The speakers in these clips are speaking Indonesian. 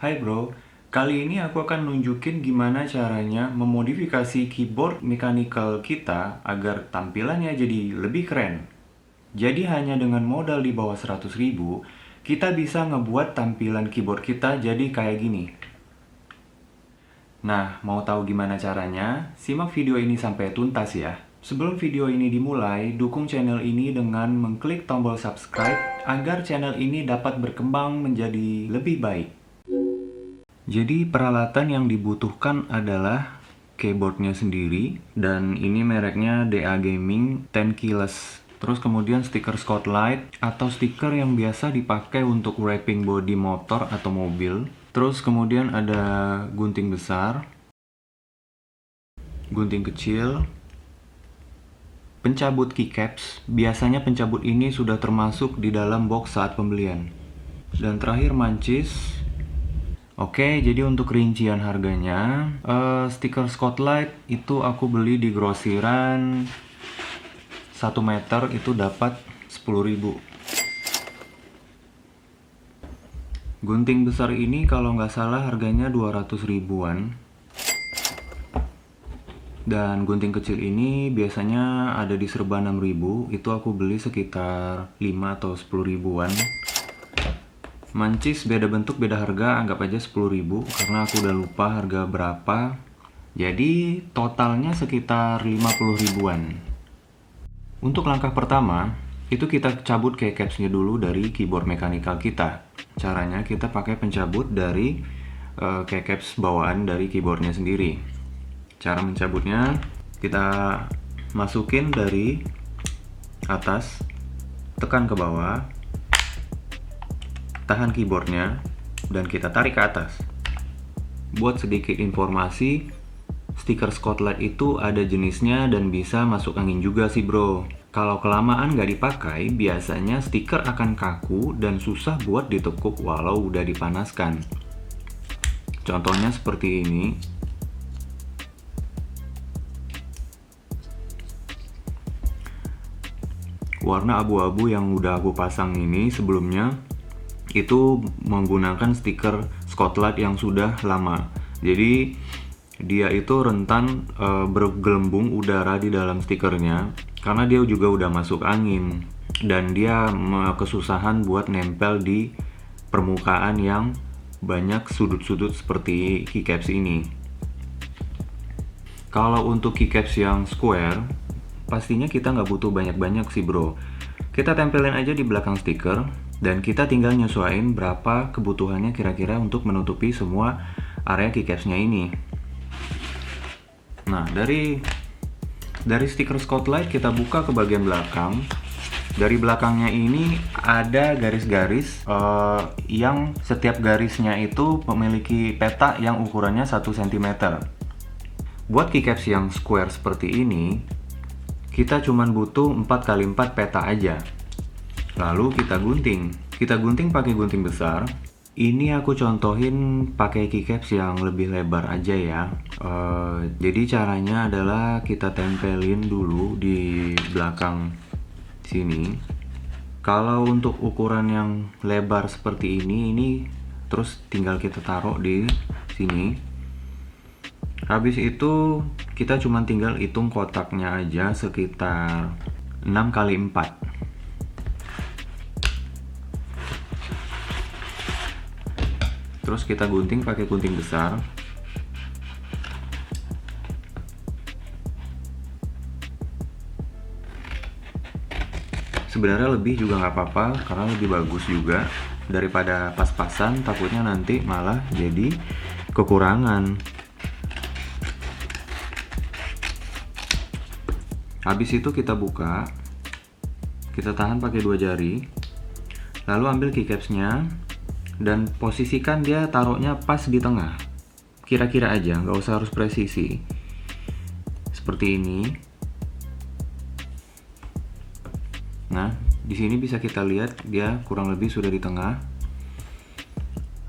Hai bro, kali ini aku akan nunjukin gimana caranya memodifikasi keyboard mechanical kita agar tampilannya jadi lebih keren. Jadi hanya dengan modal di bawah 100.000, kita bisa ngebuat tampilan keyboard kita jadi kayak gini. Nah, mau tahu gimana caranya? Simak video ini sampai tuntas ya. Sebelum video ini dimulai, dukung channel ini dengan mengklik tombol subscribe agar channel ini dapat berkembang menjadi lebih baik. Jadi peralatan yang dibutuhkan adalah keyboardnya sendiri, dan ini mereknya DA Gaming 10 Keyless. Terus kemudian stiker Scotlight atau stiker yang biasa dipakai untuk wrapping bodi motor atau mobil. Terus kemudian ada gunting besar, gunting kecil, pencabut keycaps. Biasanya pencabut ini sudah termasuk di dalam box saat pembelian. Dan terakhir mancis. Oke, jadi untuk rincian harganya, stiker Scotlight itu aku beli di grosiran 1 meter itu dapat 10.000. Gunting besar ini kalau nggak salah harganya 200 ribuan. Dan gunting kecil ini biasanya ada di serba 6.000, itu aku beli sekitar 5 atau 10 ribuan. Mancis beda bentuk beda harga, anggap aja 10.000 karena aku udah lupa harga berapa. Jadi totalnya sekitar 50 ribuan. Untuk langkah pertama, itu kita cabut keycapsnya dulu dari keyboard mechanical kita. Caranya kita pakai pencabut dari keycaps bawaan dari keyboardnya sendiri. Cara mencabutnya, kita masukin dari atas, tekan ke bawah, tahan keyboardnya, dan kita tarik ke atas. Buat sedikit informasi, stiker Scotlight itu ada jenisnya dan bisa masuk angin juga sih bro. Kalau kelamaan nggak dipakai, biasanya stiker akan kaku dan susah buat ditekuk walau udah dipanaskan. Contohnya seperti ini. Warna abu-abu yang udah aku pasang ini sebelumnya itu menggunakan stiker Scotlight yang sudah lama. Jadi dia itu rentan bergelembung udara di dalam stikernya karena dia juga udah masuk angin, dan dia kesusahan buat nempel di permukaan yang banyak sudut-sudut seperti keycaps ini. Kalau untuk keycaps yang square, pastinya kita nggak butuh banyak-banyak sih bro. Kita tempelin aja di belakang stiker, dan kita tinggal nyesuaiin berapa kebutuhannya kira-kira untuk menutupi semua area keycapsnya ini. Nah, dari stiker Scotlight kita buka ke bagian belakang. Dari belakangnya ini ada garis-garis yang setiap garisnya itu memiliki peta yang ukurannya 1 cm. Buat keycaps yang square seperti ini, kita cuman butuh 4x4 peta aja. Lalu kita gunting. Kita gunting pakai gunting besar. Ini aku contohin pakai keycaps yang lebih lebar aja ya. Jadi caranya adalah kita tempelin dulu di belakang sini. Kalau untuk ukuran yang lebar seperti ini terus tinggal kita taruh di sini. Habis itu kita cuma tinggal hitung kotaknya aja sekitar 6x4. Terus kita gunting pakai gunting besar. Sebenarnya lebih juga nggak apa-apa karena lebih bagus juga daripada pas-pasan, takutnya nanti malah jadi kekurangan. Habis itu kita buka, kita tahan pakai 2 jari, lalu ambil keycapsnya dan posisikan dia taruhnya pas di tengah. Kira-kira aja, nggak usah harus presisi. Seperti ini. Nah, di sini bisa kita lihat dia kurang lebih sudah di tengah.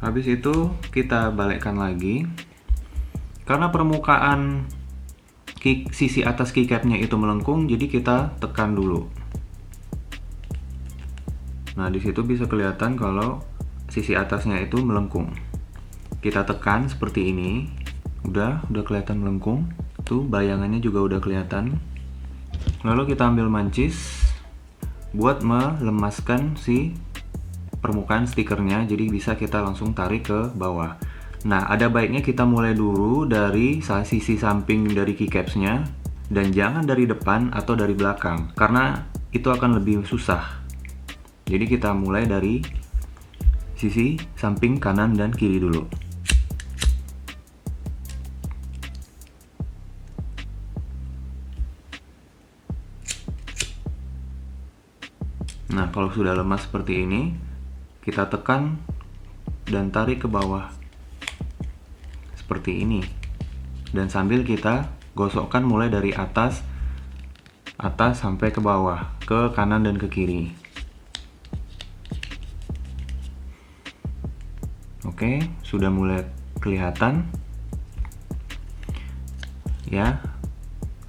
Habis itu kita balikkan lagi. Karena permukaan sisi atas keycapnya itu melengkung, jadi kita tekan dulu. Nah, di situ bisa kelihatan kalau sisi atasnya itu melengkung. kita tekan seperti ini. Udah kelihatan melengkung. Tuh bayangannya juga udah kelihatan. Lalu kita ambil mancis buat melemaskan si permukaan stikernya, jadi bisa kita langsung tarik ke bawah. Nah, ada baiknya kita mulai dulu dari sisi samping dari keycapsnya, dan jangan dari depan atau dari belakang, karena itu akan lebih susah. Jadi kita mulai dari sisi samping kanan dan kiri dulu. Nah, kalau sudah lemas seperti ini, kita tekan dan tarik ke bawah seperti ini, dan sambil kita gosokkan mulai dari atas sampai ke bawah, ke kanan dan ke kiri. Oke, sudah mulai kelihatan ya.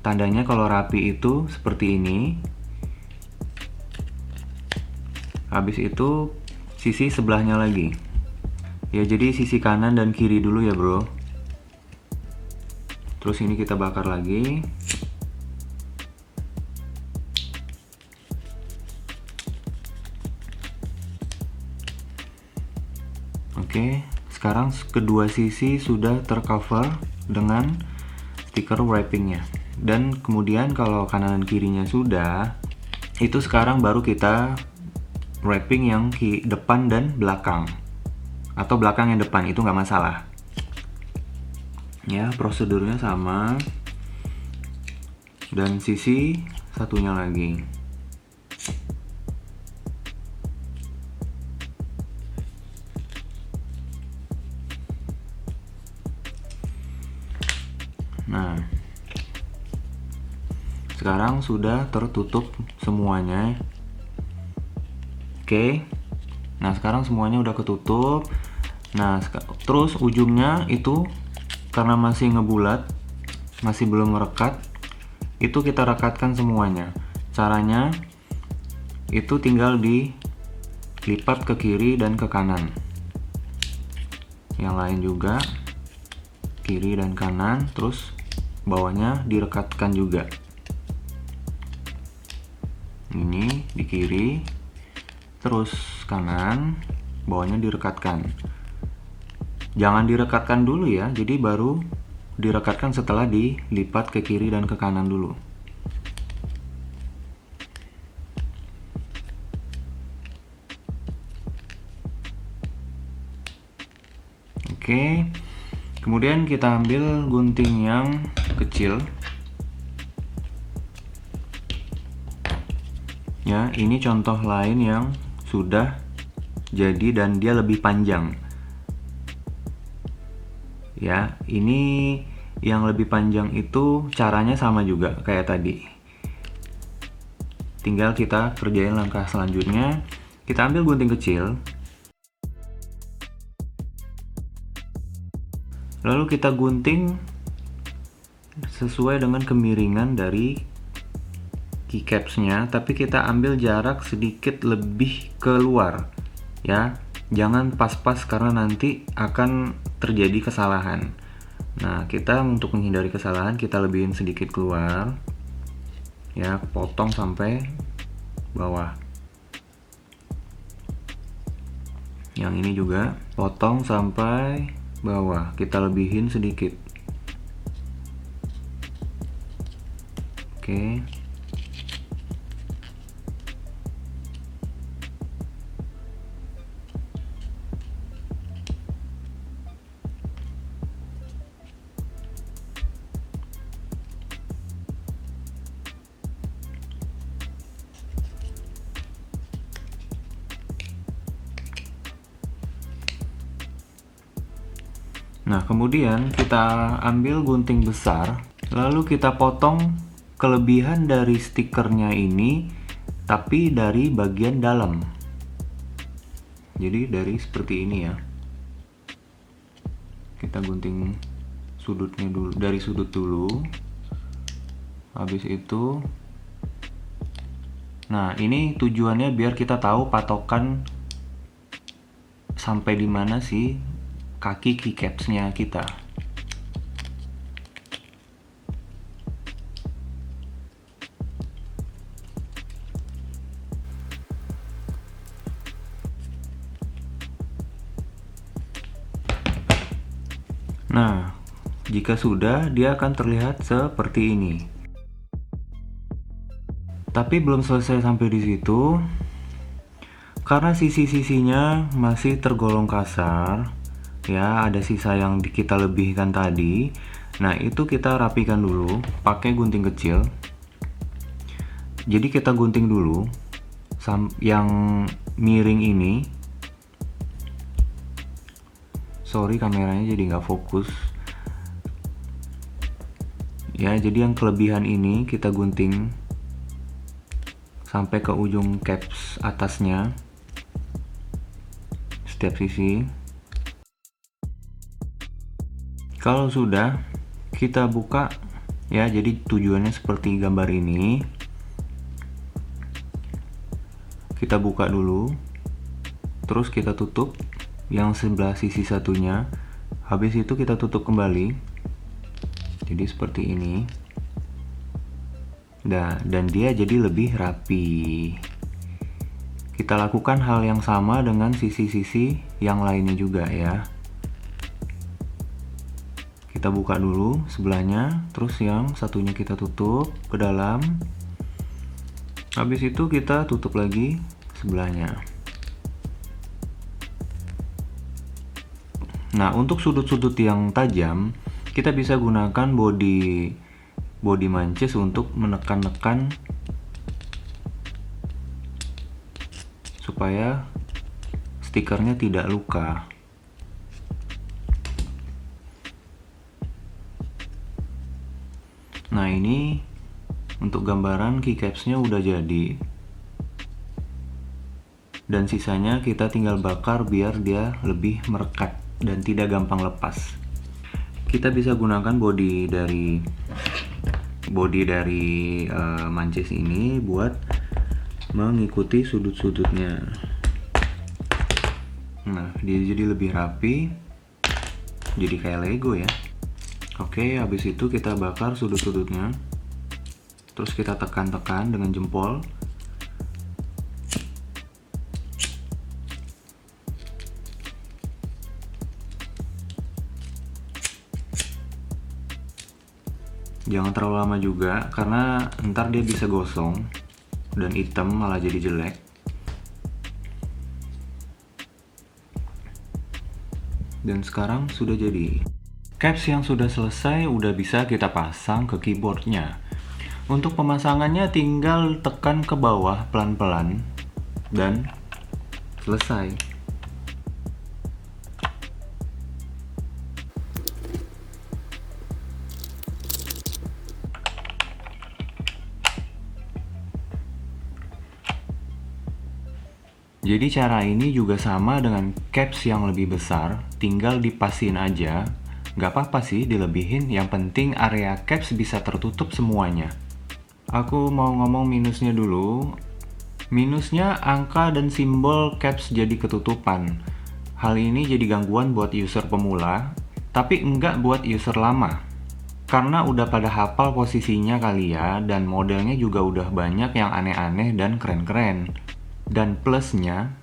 Tandanya kalau rapi itu seperti ini. Habis itu sisi sebelahnya lagi ya, jadi sisi kanan dan kiri dulu ya bro. Terus ini kita bakar lagi. Oke, sekarang kedua sisi sudah tercover dengan stiker wrappingnya. Dan kemudian kalau kanan dan kirinya sudah, itu sekarang baru kita wrapping yang depan dan belakang, atau belakang yang depan, itu nggak masalah ya. Prosedurnya sama, dan sisi satunya lagi. Nah, sekarang sudah tertutup semuanya. Oke, nah sekarang semuanya udah ketutup. Nah, terus ujungnya itu karena masih ngebulat, masih belum merekat, itu kita rekatkan semuanya. Caranya itu tinggal dilipat ke kiri dan ke kanan. Yang lain juga kiri dan kanan, terus bawahnya direkatkan juga. Ini di kiri, terus kanan, bawahnya direkatkan. Jangan direkatkan dulu ya, jadi baru direkatkan setelah dilipat ke kiri dan ke kanan dulu. Oke, kemudian kita ambil gunting yang kecil ya. Ini contoh lain yang sudah jadi dan dia lebih panjang ya. Ini yang lebih panjang itu caranya sama juga kayak tadi, tinggal kita kerjain langkah selanjutnya. Kita ambil gunting kecil, lalu kita gunting sesuai dengan kemiringan dari keycapsnya, tapi kita ambil jarak sedikit lebih keluar ya. Jangan pas-pas karena nanti akan terjadi kesalahan. Nah, kita untuk menghindari kesalahan, kita lebihin sedikit keluar ya, potong sampai bawah. Yang ini juga potong sampai bawah, kita lebihin sedikit. Oke. Nah, kemudian kita ambil gunting besar, lalu kita potong kelebihan dari stikernya ini, tapi dari bagian dalam. Jadi dari seperti ini ya. Kita gunting sudutnya dulu, dari sudut dulu. Habis itu, nah ini tujuannya biar kita tahu patokan sampai di mana sih kaki keycapsnya kita. Nah, jika sudah, dia akan terlihat seperti ini. Tapi belum selesai sampai di situ, karena sisi-sisinya masih tergolong kasar, ya ada sisa yang kita lebihkan tadi. Nah, itu kita rapikan dulu pakai gunting kecil. Jadi kita gunting dulu yang miring ini. Sorry, kameranya jadi nggak fokus. Ya, jadi yang kelebihan ini kita gunting sampai ke ujung caps atasnya, setiap sisi. Kalau sudah, kita buka ya. Jadi tujuannya seperti gambar ini. Kita buka dulu, terus kita tutup yang sebelah sisi satunya. Habis itu kita tutup kembali. Jadi seperti ini. Nah, dan dia jadi lebih rapi. Kita lakukan hal yang sama dengan sisi-sisi yang lainnya juga ya. Kita buka dulu sebelahnya, terus yang satunya kita tutup ke dalam. Habis itu kita tutup lagi sebelahnya. Nah, untuk sudut-sudut yang tajam, kita bisa gunakan body mancis untuk menekan-nekan supaya stikernya tidak luka. Nah, ini untuk gambaran keycapsnya udah jadi. Dan sisanya kita tinggal bakar biar dia lebih merekat dan tidak gampang lepas. Kita bisa gunakan body dari mancis ini buat mengikuti sudut-sudutnya. Nah, dia jadi lebih rapi, jadi kayak Lego ya. Oke, habis itu kita bakar sudut-sudutnya, terus kita tekan-tekan dengan jempol. Jangan terlalu lama juga, karena ntar dia bisa gosong dan hitam malah jadi jelek. Dan sekarang sudah jadi. Caps yang sudah selesai udah bisa kita pasang ke keyboardnya. Untuk pemasangannya tinggal tekan ke bawah pelan-pelan dan selesai. Jadi cara ini juga sama dengan caps yang lebih besar, tinggal dipasin aja. Gak apa-apa sih dilebihin, yang penting area caps bisa tertutup semuanya. Aku mau ngomong minusnya dulu. Minusnya angka dan simbol caps jadi ketutupan. Hal ini jadi gangguan buat user pemula, tapi enggak buat user lama. Karena udah pada hafal posisinya kali ya, dan modelnya juga udah banyak yang aneh-aneh dan keren-keren. Dan plusnya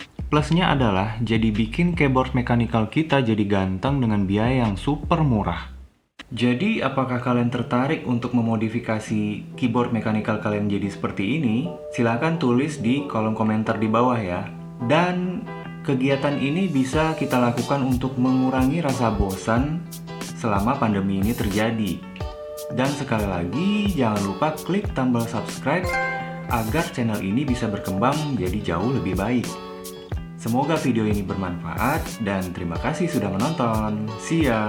adalah jadi bikin keyboard mechanical kita jadi ganteng dengan biaya yang super murah. Jadi apakah kalian tertarik untuk memodifikasi keyboard mechanical kalian jadi seperti ini? Silahkan tulis di kolom komentar di bawah ya. Dan kegiatan ini bisa kita lakukan untuk mengurangi rasa bosan selama pandemi ini terjadi. Dan sekali lagi jangan lupa klik tombol subscribe agar channel ini bisa berkembang jadi jauh lebih baik. Semoga video ini bermanfaat dan terima kasih sudah menonton. See ya!